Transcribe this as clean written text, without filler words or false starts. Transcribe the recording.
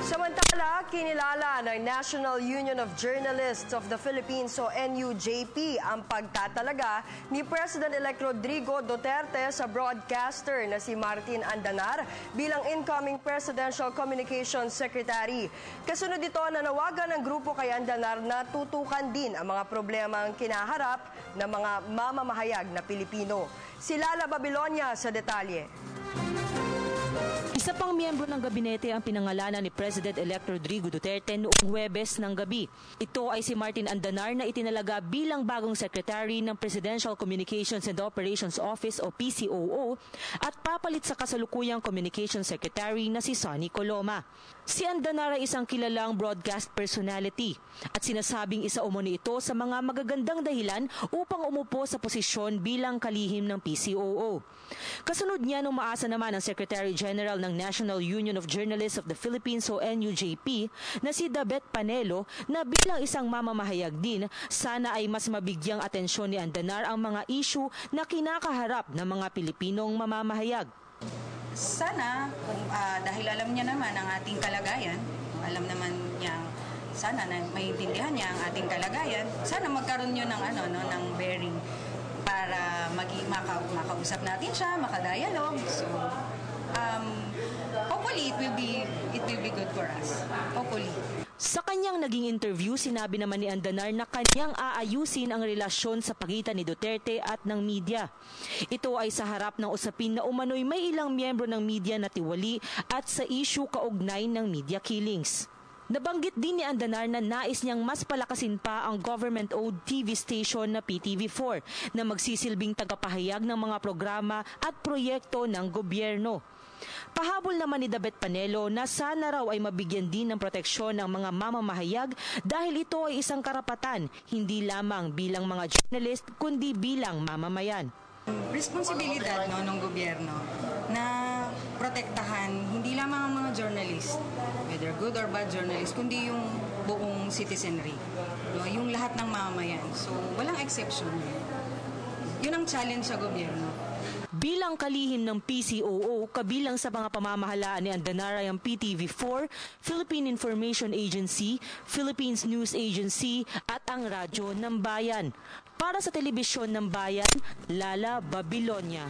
Samantala, kinilala ng National Union of Journalists of the Philippines o NUJP ang pagtatalaga ni President-elect Rodrigo Duterte sa broadcaster na si Martin Andanar bilang incoming Presidential Communications Secretary. Kasunod ito, nanawagan ng grupo kay Andanar na tutukan din ang mga problemang kinaharap ng mga mamamahayag na Pilipino. Si Lala Babilonia sa detalye. Isa pang miyembro ng gabinete ang pinangalanan ni President-elect Rodrigo Duterte noong Huwebes ng gabi. Ito ay si Martin Andanar na itinalaga bilang bagong Secretary ng Presidential Communications and Operations Office o PCOO at papalit sa kasalukuyang Communications Secretary na si Sonny Coloma. Si Andanar ay isang kilalang broadcast personality at sinasabing isa umano ito sa mga magagandang dahilan upang umupo sa posisyon bilang kalihim ng PCOO. Kasunod niya nung umaasa naman ang Secretary General ng National Union of Journalists of the Philippines o NUJP na si Davet Panelo na bilang isang mamamahayag din, sana ay mas mabigyang atensyon ni Andanar ang mga issue na kinakaharap ng mga Pilipinong mamamahayag. Sana, dahil alam niya naman ang ating kalagayan, alam naman niya, sana na maintindihan niya ang ating kalagayan, sana magkaroon yun ng, ng bearing para makausap natin siya, makadialog. So, hopefully, it will be good for us. Hopefully. Sa kanyang naging interview, sinabi naman ni Andanar na kanyang aayusin ang relasyon sa pagitan ni Duterte at ng media. Ito ay sa harap ng usapin na umano'y may ilang miyembro ng media na tiwali at sa issue kaugnay ng media killings. Nabanggit din ni Andanar na nais niyang mas palakasin pa ang government-owned TV station na PTV4 na magsisilbing tagapahayag ng mga programa at proyekto ng gobyerno. Pahabol naman ni Davet Panelo na sana raw ay mabigyan din ng proteksyon ng mga mamamahayag dahil ito ay isang karapatan, hindi lamang bilang mga journalist kundi bilang mamamayan. Responsibilidad ng gobyerno na protektahan hindi lamang ang mga journalist, whether good or bad journalist, kundi yung buong citizenry, yung lahat ng mamamayan. So walang exception. Yun ang challenge sa gobyerno. Bilang kalihim ng PCOO, kabilang sa mga pamamahalaan ni Andanar ay ang PTV4, Philippine Information Agency, Philippines News Agency at ang Radyo ng Bayan. Para sa Telebisyon ng Bayan, Lala Babilonia.